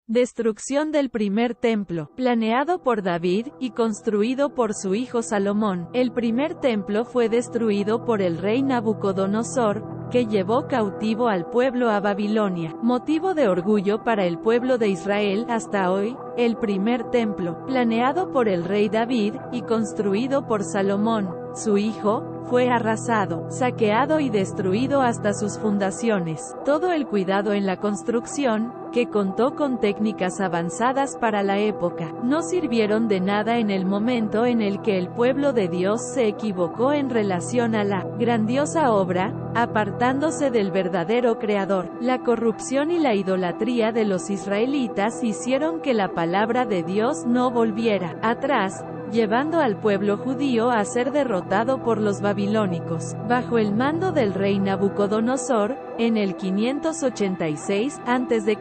Destrucción del primer templo, planeado por David, y construido por su hijo Salomón. El primer templo fue destruido por el rey Nabucodonosor, que llevó cautivo al pueblo a Babilonia. Motivo de orgullo para el pueblo de Israel hasta hoy, el primer templo, planeado por el rey David, y construido por Salomón, su hijo, fue arrasado, saqueado y destruido hasta sus fundaciones. Todo el cuidado en la construcción, que contó con técnicas avanzadas para la época, no sirvieron de nada en el momento en el que el pueblo de Dios se equivocó en relación a la grandiosa obra, apartándose del verdadero Creador. La corrupción y la idolatría de los israelitas hicieron que la palabra de Dios no volviera atrás, llevando al pueblo judío a ser derrotado por los babilónicos, bajo el mando del rey Nabucodonosor, en el 586 a.C.,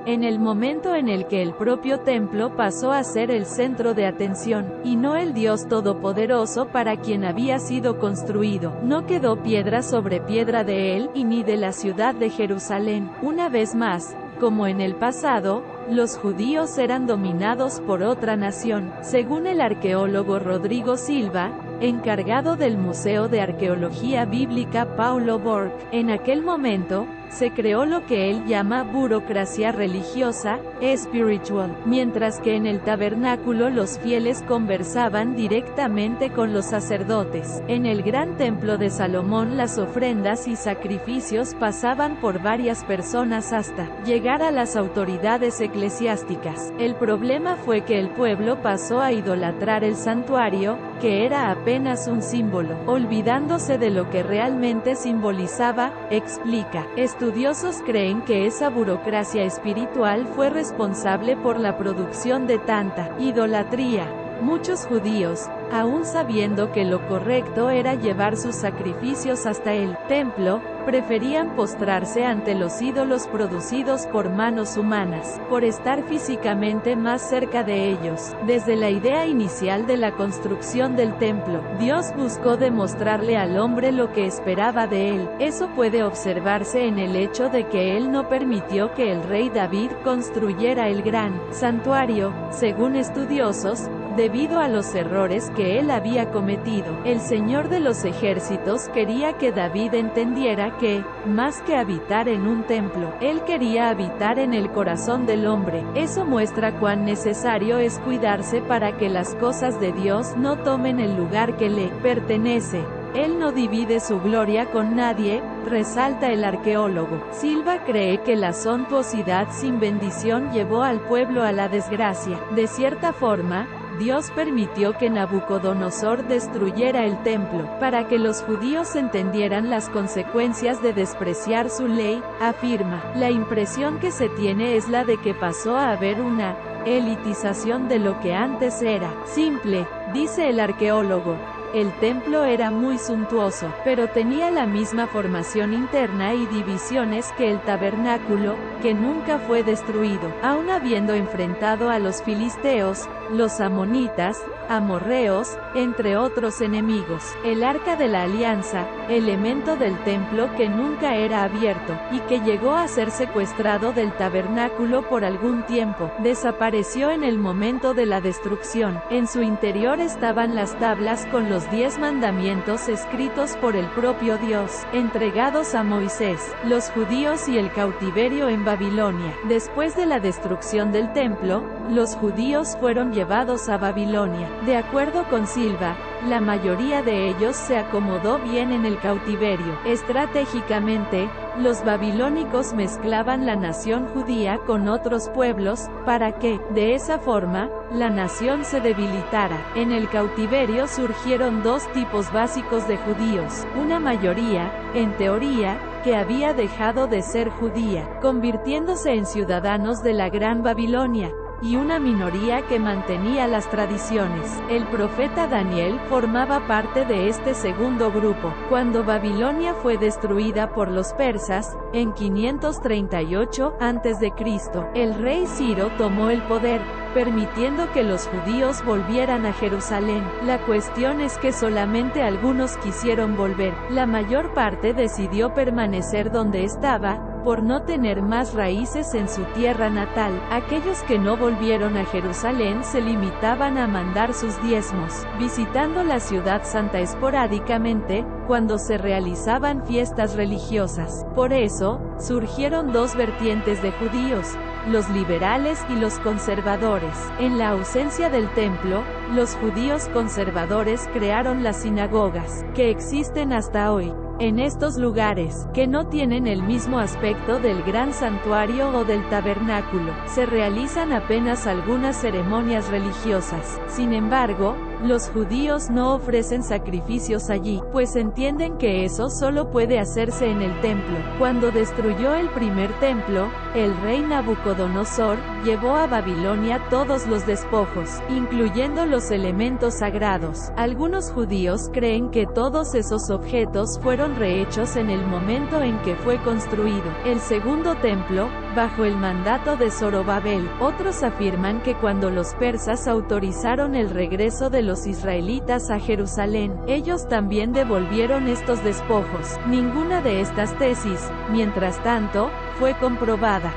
en el momento en el que el propio templo pasó a ser el centro de atención, y no el Dios Todopoderoso para quien había sido construido. No quedó piedra sobre piedra de él, y ni de la ciudad de Jerusalén. Una vez más, como en el pasado, los judíos eran dominados por otra nación, según el arqueólogo Rodrigo Silva, encargado del Museo de Arqueología Bíblica Paulo Borg. En aquel momento, se creó lo que él llama burocracia religiosa, spiritual, mientras que en el tabernáculo los fieles conversaban directamente con los sacerdotes. En el gran templo de Salomón las ofrendas y sacrificios pasaban por varias personas hasta llegar a las autoridades eclesiásticas. El problema fue que el pueblo pasó a idolatrar el santuario, que era apenas un símbolo, olvidándose de lo que realmente simbolizaba, explica. Estudiosos creen que esa burocracia espiritual fue responsable por la producción de tanta idolatría. Muchos judíos, aún sabiendo que lo correcto era llevar sus sacrificios hasta el templo, preferían postrarse ante los ídolos producidos por manos humanas, por estar físicamente más cerca de ellos. Desde la idea inicial de la construcción del templo, Dios buscó demostrarle al hombre lo que esperaba de él. Eso puede observarse en el hecho de que él no permitió que el rey David construyera el gran santuario, según estudiosos, debido a los errores que él había cometido. El Señor de los ejércitos quería que David entendiera que, más que habitar en un templo, él quería habitar en el corazón del hombre. Eso muestra cuán necesario es cuidarse para que las cosas de Dios no tomen el lugar que le pertenece. Él no divide su gloria con nadie, resalta el arqueólogo. Silva cree que la suntuosidad sin bendición llevó al pueblo a la desgracia. De cierta forma, Dios permitió que Nabucodonosor destruyera el templo, para que los judíos entendieran las consecuencias de despreciar su ley, afirma. La impresión que se tiene es la de que pasó a haber una elitización de lo que antes era simple, dice el arqueólogo. El templo era muy suntuoso, pero tenía la misma formación interna y divisiones que el tabernáculo, que nunca fue destruido, aun habiendo enfrentado a los filisteos, los amonitas, amorreos, entre otros enemigos. El arca de la alianza, elemento del templo que nunca era abierto, y que llegó a ser secuestrado del tabernáculo por algún tiempo, desapareció en el momento de la destrucción. En su interior estaban las tablas con los 10 mandamientos escritos por el propio Dios, entregados a Moisés, los judíos y el cautiverio en Babilonia. Después de la destrucción del templo, los judíos fueron llevados a Babilonia. De acuerdo con Silva, la mayoría de ellos se acomodó bien en el cautiverio. Estratégicamente, los babilónicos mezclaban la nación judía con otros pueblos, para que, de esa forma, la nación se debilitara. En el cautiverio surgieron dos tipos básicos de judíos: una mayoría, en teoría, que había dejado de ser judía, convirtiéndose en ciudadanos de la Gran Babilonia, y una minoría que mantenía las tradiciones. El profeta Daniel formaba parte de este segundo grupo. Cuando Babilonia fue destruida por los persas, en 538 a.C., el rey Ciro tomó el poder, permitiendo que los judíos volvieran a Jerusalén. La cuestión es que solamente algunos quisieron volver. La mayor parte decidió permanecer donde estaba, por no tener más raíces en su tierra natal. Aquellos que no volvieron a Jerusalén se limitaban a mandar sus diezmos, visitando la ciudad santa esporádicamente, cuando se realizaban fiestas religiosas. Por eso, surgieron dos vertientes de judíos, los liberales y los conservadores. En la ausencia del templo, los judíos conservadores crearon las sinagogas, que existen hasta hoy. En estos lugares, que no tienen el mismo aspecto del gran santuario o del tabernáculo, se realizan apenas algunas ceremonias religiosas. Sin embargo, los judíos no ofrecen sacrificios allí, pues entienden que eso solo puede hacerse en el templo. Cuando destruyó el primer templo, el rey Nabucodonosor llevó a Babilonia todos los despojos, incluyendo los elementos sagrados. Algunos judíos creen que todos esos objetos fueron rehechos en el momento en que fue construido el segundo templo, bajo el mandato de Zorobabel. Otros afirman que cuando los persas autorizaron el regreso de los israelitas a Jerusalén, ellos también devolvieron estos despojos. Ninguna de estas tesis, mientras tanto, fue comprobada.